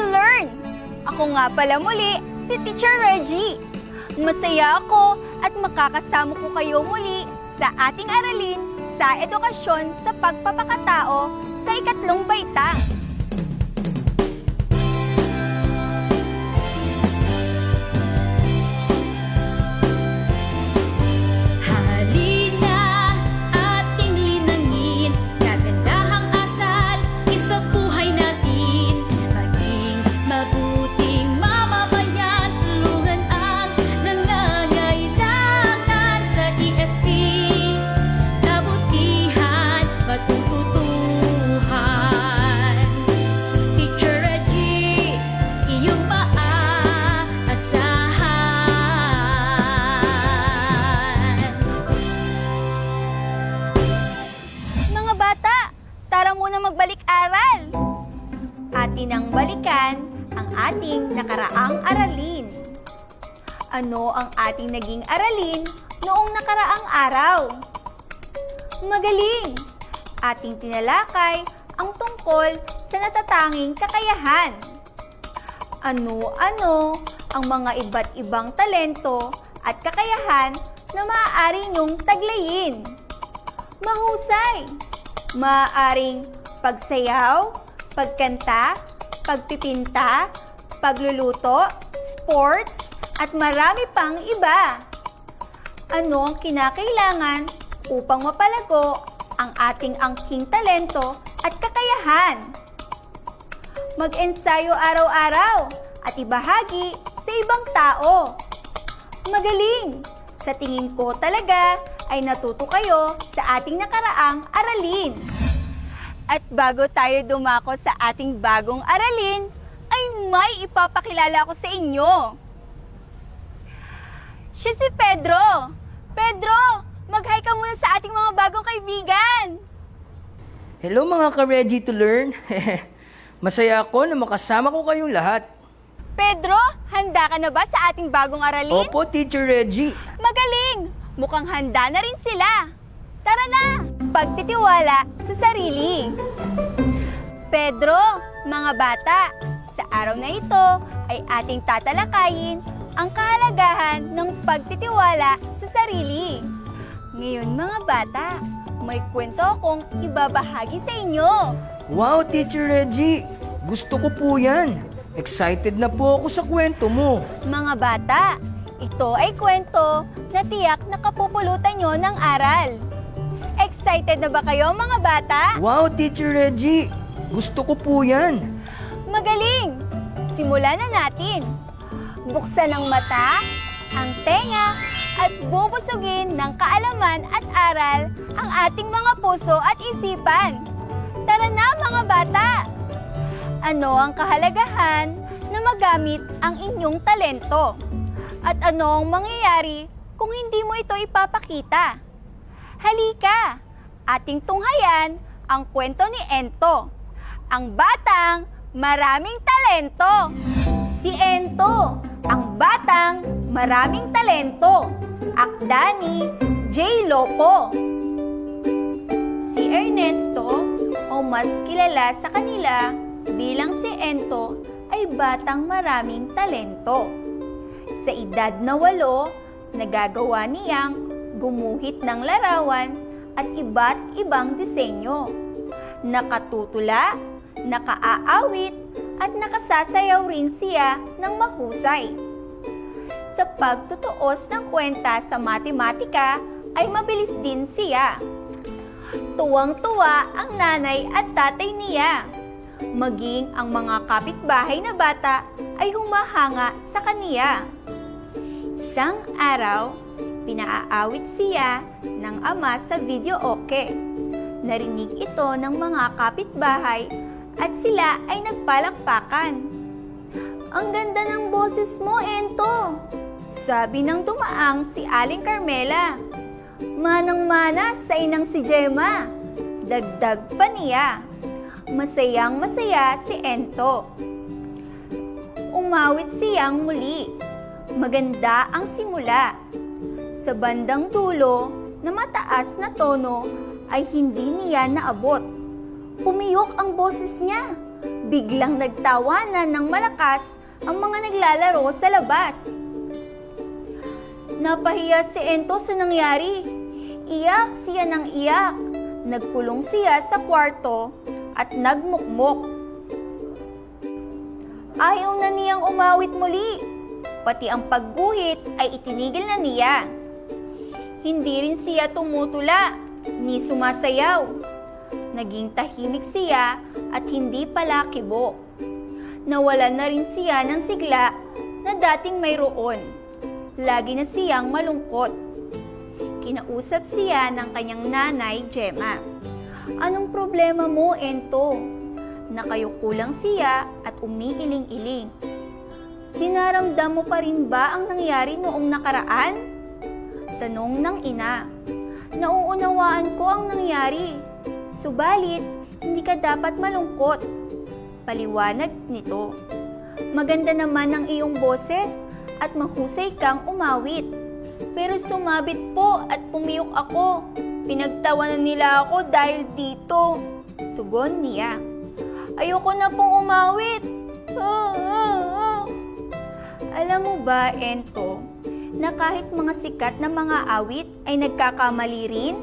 Learn! Ako nga pala muli, si Teacher Reggie. Masaya ako at makakasama ko kayo muli sa ating aralin sa edukasyon sa pagpapakatao sa ikatlong baita. Magbalik-aral. Atin ang balikan ang ating nakaraang aralin. Ano ang ating naging aralin noong nakaraang araw? Magaling! Ating tinalakay ang tungkol sa natatanging kakayahan. Ano-ano ang mga iba't ibang talento at kakayahan na maaari niyong taglayin? Mahusay! Maaaring pagsayaw, pagkanta, pagpipinta, pagluluto, sports, at marami pang iba. Ano ang kinakailangan upang mapalago ang ating angking talento at kakayahan? Mag-ensayo araw-araw at ibahagi sa ibang tao. Magaling! Sa tingin ko talaga ay natuto kayo sa ating nakaraang aralin. At bago tayo dumako sa ating bagong aralin, ay may ipapakilala ko sa inyo. Siya si Pedro. Pedro, mag-hi ka muna sa ating mga bagong kaibigan. Hello mga ka-ready to learn. Masaya ako na makasama ko kayong lahat. Pedro, handa ka na ba sa ating bagong aralin? Opo, Teacher Reggie. Magaling! Mukhang handa na rin sila. Tara na! Pagtitiwala sa sarili. Pedro, mga bata, sa araw na ito ay ating tatalakayin ang kahalagahan ng pagtitiwala sa sarili. Ngayon mga bata, may kwento akong ibabahagi sa inyo. Wow, Teacher Reggie. Gusto ko po yan. Excited na po ako sa kwento mo. Mga bata, ito ay kwento na tiyak na kapupulutan nyo ng aral. Excited na ba kayo mga bata? Wow, Teacher Reggie. Gusto ko po yan. Magaling! Simulan na natin. Buksan ang mata, ang tenga, at bubusugin ng kaalaman at aral ang ating mga puso at isipan. Tara na mga bata! Ano ang kahalagahan na magamit ang inyong talento? At ano ang mangyayari kung hindi mo ito ipapakita? Halika, ating tunghayan ang kwento ni Ento, ang batang maraming talento. Si Ento, ang batang maraming talento. Akda ni J. Lopo. Si Ernesto, o mas kilala sa kanila bilang si Ento, ay batang maraming talento. Sa edad na 8, nagagawa niyang gumuhit ng larawan at iba't ibang disenyo. Nakatutula, nakaaawit, at nakasasayaw rin siya ng mahusay. Sa pagtutuos ng kwenta sa matematika ay mabilis din siya. Tuwang-tuwa ang nanay at tatay niya. Maging ang mga kapitbahay na bata ay humahanga sa kaniya. Isang araw, pinaaawit siya ng ama sa videoke. Narinig ito ng mga kapitbahay at sila ay nagpalakpakan. Ang ganda ng boses mo, Ento! Sabi ng dumaang si Aling Carmela. Manang-mana sa inang si Gemma. Dagdag pa niya. Masayang masaya si Ento. Umawit siyang muli. Maganda ang simula. Sa bandang dulo na mataas na tono ay hindi niya naabot. Pumiyok ang boses niya. biglang nagtawanan ng malakas ang mga naglalaro sa labas. Napahiya si Ento sa nangyari. Iyak siya ng iyak. Nagkulong siya sa kwarto at nagmukmok. Ayaw na niyang umawit muli. Pati ang pagguhit ay itinigil na niya. Hindi rin siya tumutula ni sumasayaw. Naging tahimik siya at hindi pala kibo. Nawalan na rin siya ng sigla na dating mayroon. Lagi na siyang malungkot. Kinausap siya ng kanyang nanay, Gemma. Anong problema mo, Ento? Nakayuko lang siya at umiiling-iling. Dinaramdam mo pa rin ba ang nangyari noong nakaraan? Tanong ng ina. Nauunawaan ko ang nangyari. Subalit, hindi ka dapat malungkot. Paliwanag nito. Maganda naman ang iyong boses at mahusay kang umawit. Pero sumabit po at pumiyok ako. Pinagtawanan nila ako dahil dito. Tugon niya. Ayoko na pong umawit. Alam mo ba, Ento, na kahit mga sikat na mga awit ay nagkakamali rin?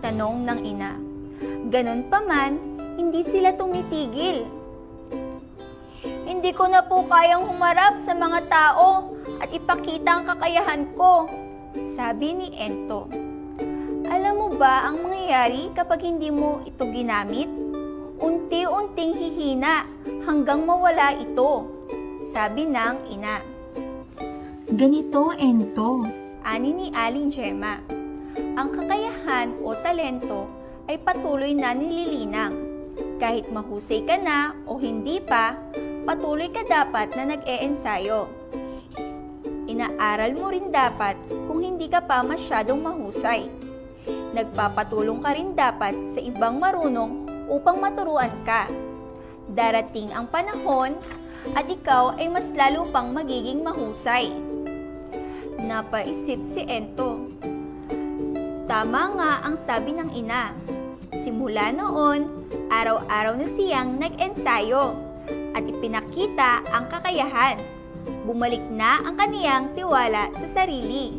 Tanong ng ina. Ganon pa man, hindi sila tumitigil. Hindi ko na po kayang humarap sa mga tao at ipakita ang kakayahan ko, sabi ni Ento. Alam mo ba ang mangyayari kapag hindi mo ito ginamit? Unti-unting hihina hanggang mawala ito, sabi ng ina. Ganito, Ento. Ani ni Aling Gemma. Ang kakayahan o talento ay patuloy na nililinang. Kahit mahusay ka na o hindi pa, patuloy ka dapat na nag-e-ensayo. Inaaral mo rin dapat kung hindi ka pa masyadong mahusay. Nagpapatulong ka rin dapat sa ibang marunong upang maturuan ka. Darating ang panahon at ikaw ay mas lalo pang magiging mahusay. Napaisip si Ento. Tama nga ang sabi ng ina. Simula noon, araw-araw na siyang nag-ensayo at ipinakita ang kakayahan. Bumalik na ang kaniyang tiwala sa sarili.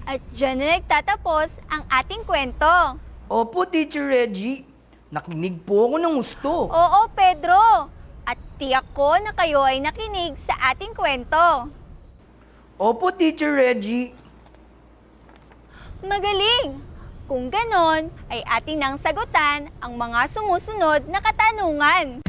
At dyan na nagtatapos ang ating kwento. Opo, Teacher Reggie. Nakinig po ako ng gusto. Oo, Pedro. At tiyak ko na kayo ay nakinig sa ating kwento. Opo, Teacher Reggie. Magaling! Kung ganon, ay ating nang sagutan ang mga sumusunod na katanungan.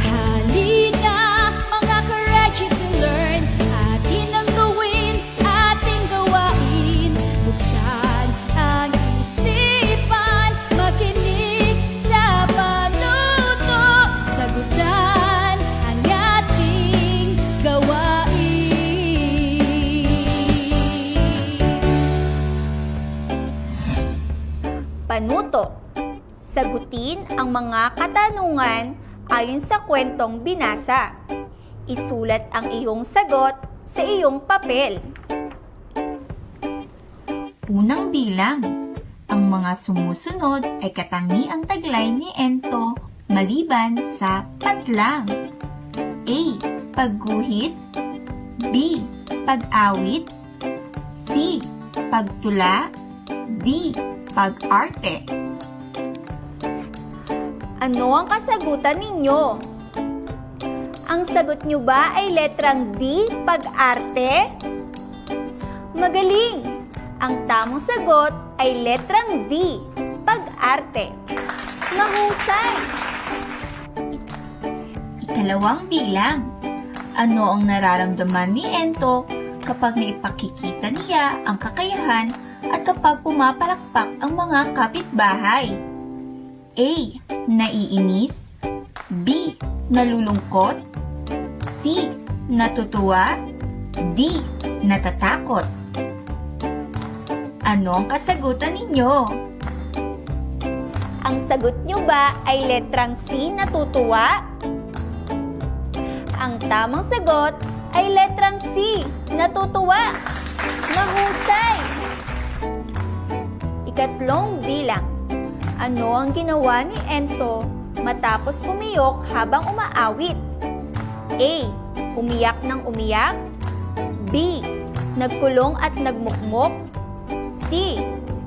Halina, mga ka-ready to learn. Atin ang gawin, ating gawain. Buksan ang isipan, makinig sa panuto. Sagutan ang ating gawain. Panuto. Sagutin ang mga katanungan ayon sa kwentong binasa. Isulat ang iyong sagot sa iyong papel. Unang bilang. Ang mga sumusunod ay katangiang taglay ni Ento maliban sa patlang. A. Pagguhit. B. Pag-awit. C. Pagtula. D. Pag-arte. Ano ang kasagutan ninyo? Ang sagot nyo ba ay letrang D, pag-arte? Magaling! Ang tamang sagot ay letrang D, pag-arte. Mahusay! Ikalawang bilang. Ano ang nararamdaman ni Ento kapag naipakikita niya ang kakayahan at kapag pumapalakpak ang mga kapitbahay? A. Naiinis. B. Nalulungkot. C. Natutuwa. D. Natatakot. Ano ang kasagutan ninyo? Ang sagot nyo ba ay letrang C, natutuwa? Ang tamang sagot ay letrang C, natutuwa. Mahusay! Ikatlong bilang. Ano ang ginawa ni Ento matapos pumiyok habang umaawit? A. Umiyak ng umiyak. B. Nagkulong at nagmukmok. C.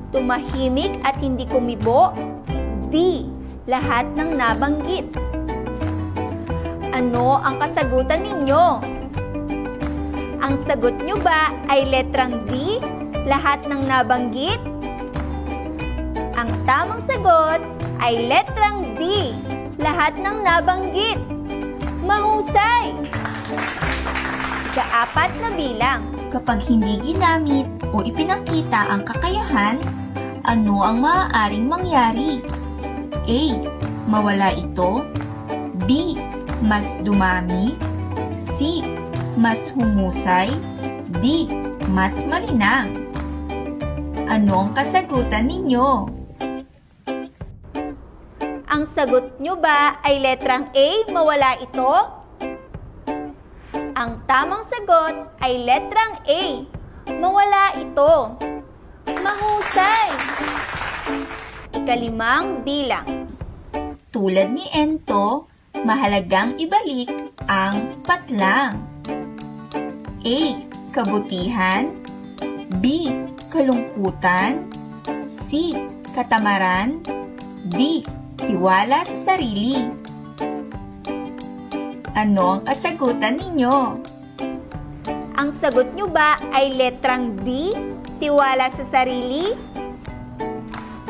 Tumahimik at hindi kumibo. D. Lahat ng nabanggit. Ano ang kasagutan ninyo? Ang sagot nyo ba ay letrang D, lahat ng nabanggit? Ang tamang sagot ay letrang D, lahat ng nabanggit. Mahusay! Ikaapat na bilang. Kapag hindi ginamit o ipinakita ang kakayahan, ano ang maaaring mangyari? A. Mawala ito. B. Mas dumami. C. Mas humusay. D. Mas malinang. Ano ang kasagutan ninyo? Ang sagot nyo ba ay letrang A, mawala ito? Ang tamang sagot ay letrang A, mawala ito. Mahusay! Ikalimang bilang. Tulad ni Ento, mahalagang ibalik ang patlang. A. Kabutihan. B. Kalungkutan. C. Katamaran. D. Tiwala sa sarili. Ano ang kasagutan ninyo? Ang sagot nyo ba ay letrang D, tiwala sa sarili?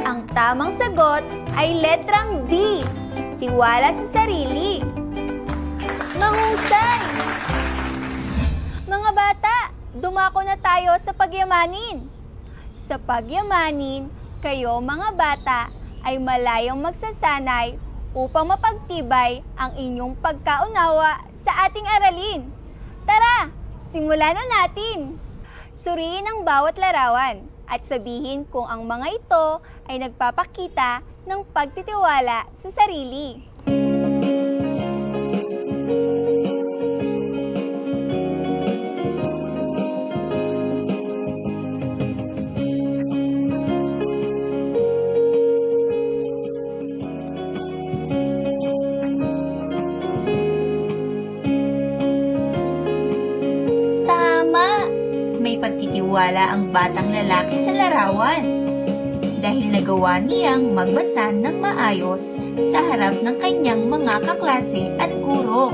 Ang tamang sagot ay letrang D, tiwala sa sarili. Mahusay! Mga bata, dumako na tayo sa pagyamanin. Sa pagyamanin, kayo mga bata ay malayong magsasanay upang mapagtibay ang inyong pagkaunawa sa ating aralin. Tara, simulan na natin! Suriin ang bawat larawan at sabihin kung ang mga ito ay nagpapakita ng pagtitiwala sa sarili. May pagtitiwala ang batang lalaki sa larawan dahil nagawa niyang magbasa ng maayos sa harap ng kanyang mga kaklase at guro.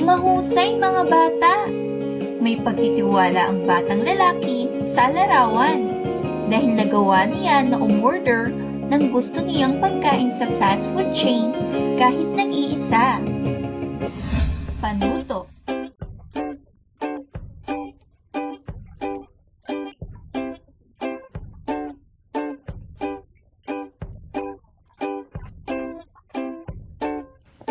Mahusay mga bata! May pagtitiwala ang batang lalaki sa larawan dahil nagawa niya na umorder ng gusto niyang pagkain sa fast food chain kahit nag-iisa. Panuto.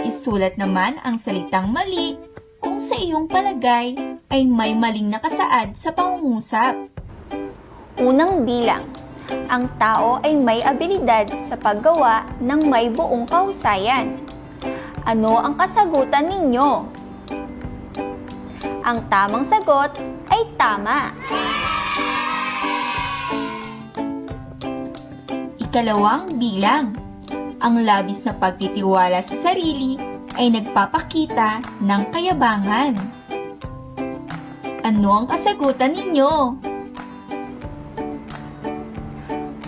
Isulat naman ang salitang mali kung sa iyong palagay ay may maling nakasaad sa pangungusap. Unang bilang. Ang tao ay may abilidad sa paggawa ng may buong kahusayan. Ano ang kasagutan ninyo? Ang tamang sagot ay tama. Ikalawang bilang. Ang labis na pagtitiwala sa sarili ay nagpapakita ng kayabangan. Ano ang kasagutan ninyo?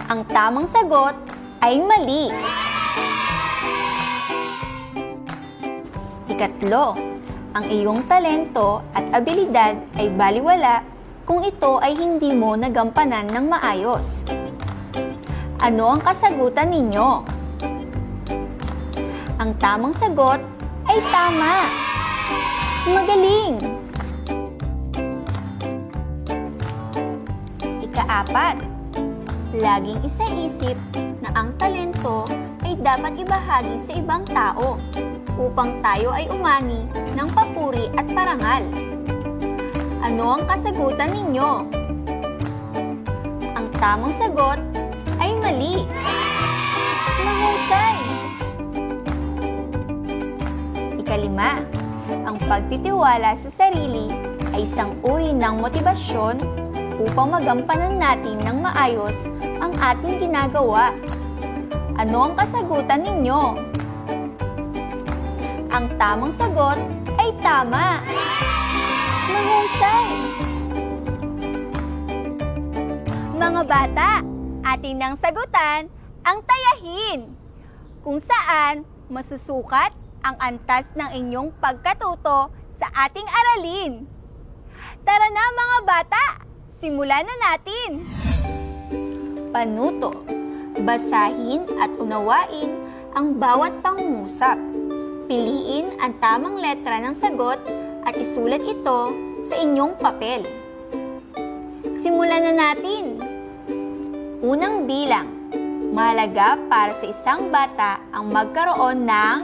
Ang tamang sagot ay mali. Ikatlo, ang iyong talento at abilidad ay baliwala kung ito ay hindi mo nagampanan ng maayos. Ano ang kasagutan ninyo? Ang tamang sagot ay tama. Magaling! Ikaapat, laging isaisip na ang talento ay dapat ibahagi sa ibang tao upang tayo ay umani ng papuri at parangal. Ano ang kasagutan ninyo? Ang tamang sagot ay mali. Mahusay! Ikalima, ang pagtitiwala sa sarili ay isang uri ng motibasyon upang magampanan natin ng maayos ang ating ginagawa. Ano ang kasagutan ninyo? Ang tamang sagot ay tama. Mahusay! Mga bata, atin nang sagutan ang tayahin, kung saan masusukat ang antas ng inyong pagkatuto sa ating aralin. Tara na mga bata, simulan na natin! Panuto, basahin at unawain ang bawat pangungusap. Piliin ang tamang letra ng sagot at isulat ito sa inyong papel. Simulan na natin! Unang bilang, mahalaga para sa isang bata ang magkaroon ng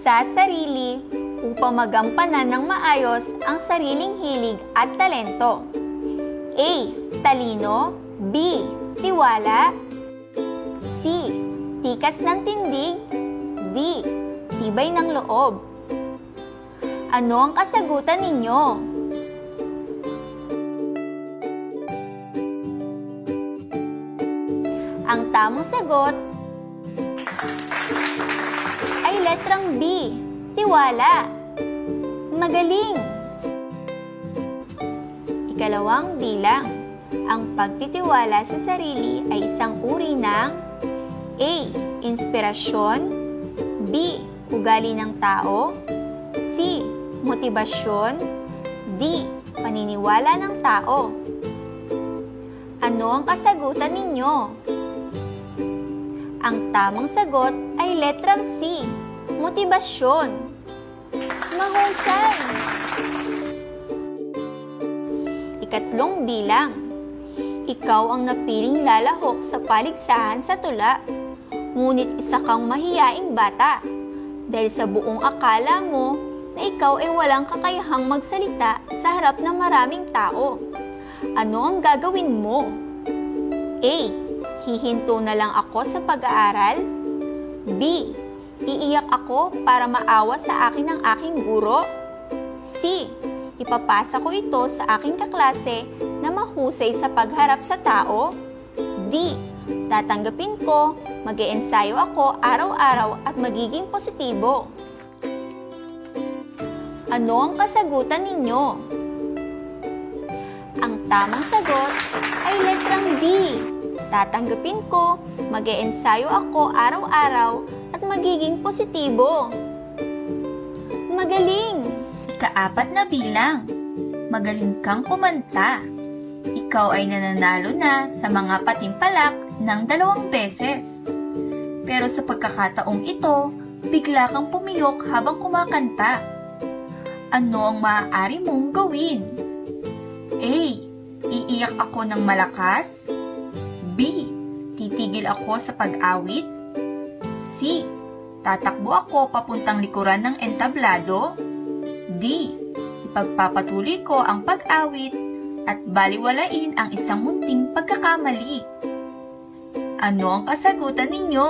sa sarili upang magampanan ng maayos ang sariling hilig at talento. A. Talino. B. Tiwala. C. Tikas ng tindig. D. Tibay ng loob. Ano ang kasagutan ninyo? Ang tamang sagot ay letrang B, tiwala. Magaling! Ikalawang bilang, ang pagtitiwala sa sarili ay isang uri ng A. Inspirasyon. B. Ugali ng tao. C. Motibasyon. D. Paniniwala ng tao. Ano ang kasagutan ninyo? Ang tamang sagot ay letrang C, motibasyon. Mahusay! Ikatlong bilang, ikaw ang napiling lalahok sa paligsahan sa tula, ngunit isa kang mahiyaing bata dahil sa buong akala mo na ikaw ay walang kakayahang magsalita sa harap ng maraming tao. Ano ang gagawin mo? A. Hihinto na lang ako sa pag-aaral. B. Iiyak ako para maawa sa akin ng aking guro. C. Ipapasa ko ito sa aking kaklase na mahusay sa pagharap sa tao. D. Tatanggapin ko, mag-iensayo ako araw-araw at magiging positibo. Ano ang kasagutan ninyo? Ang tamang sagot ay letrang D. Tatanggapin ko, mag-iensayo ako araw-araw at magiging positibo. Magaling! Ikaapat na bilang, magaling kang kumanta. Ikaw ay nananalo na sa mga patimpalak ng 2 beses. Pero sa pagkakataong ito, bigla kang pumiyok habang kumakanta. Ano ang maaari mong gawin? A. Iiyak ako ng malakas. B. Titigil ako sa pag-awit. C. Tatakbo ako papuntang likuran ng entablado. D. Ipagpapatuloy ko ang pag-awit at baliwalain ang isang munting pagkakamali. Ano ang kasagutan ninyo?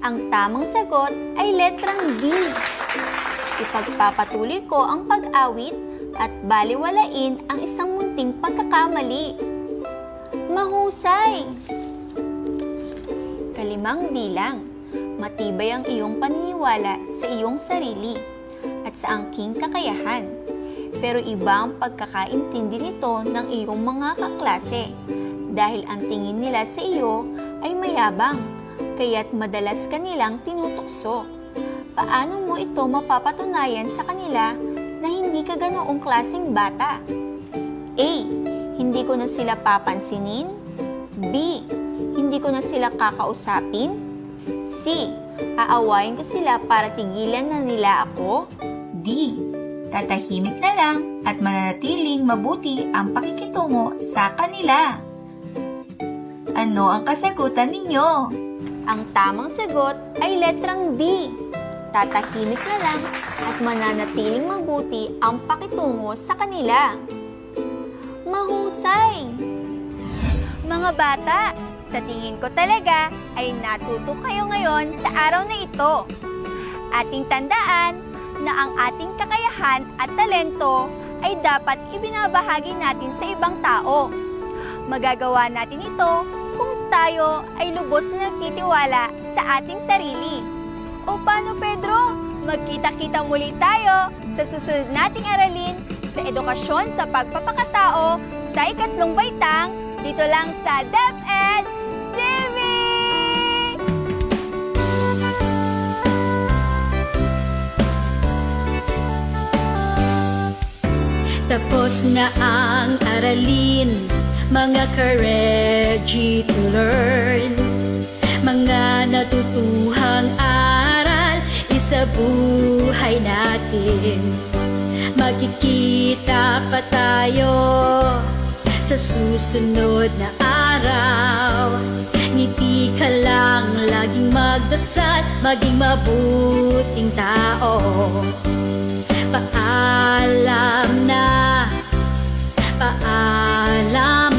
Ang tamang sagot ay letrang D. Ipagpapatuloy ko ang pag-awit at baliwalain ang isang munting pagkakamali. Mahusay! Kalimang bilang, matibay ang iyong paniniwala sa iyong sarili at sa angking kakayahan. Pero iba ang pagkakaintindi nito ng iyong mga kaklase dahil ang tingin nila sa iyo ay mayabang, kaya't madalas kanilang tinutukso. Paano mo ito mapapatunayan sa kanila na hindi ka ganoong klaseng bata? A. Hindi ko na sila papansinin. B. Hindi ko na sila kakausapin. C. Aawayin ko sila para tigilan na nila ako. D. Tatahimik na lang at mananatiling mabuti ang pakikitungo sa kanila. Ano ang kasagutan ninyo? Ang tamang sagot ay letrang D. Tatahimik na lang at mananatiling mabuti ang pakitungo sa kanila. Mahusay! Mga bata, sa tingin ko talaga ay natuto kayo ngayon sa araw na ito. Ating tandaan na ang ating kakayahan at talento ay dapat ibinabahagi natin sa ibang tao. Magagawa natin ito kung tayo ay lubos na nagtitiwala sa ating sarili. O paano, Pedro? Magkita-kita muli tayo sa susunod nating aralin sa edukasyon sa pagpapakatao sa ikatlong baitang dito lang sa DepEd TV! Tapos na ang aralin, mga ka-ready to learn. Mga natutuhang aral, isa buhay natin. Magkikita pa tayo sa susunod na araw. Ngiti ka lang, laging magdasal, maging mabuting tao. Paalam na, paalam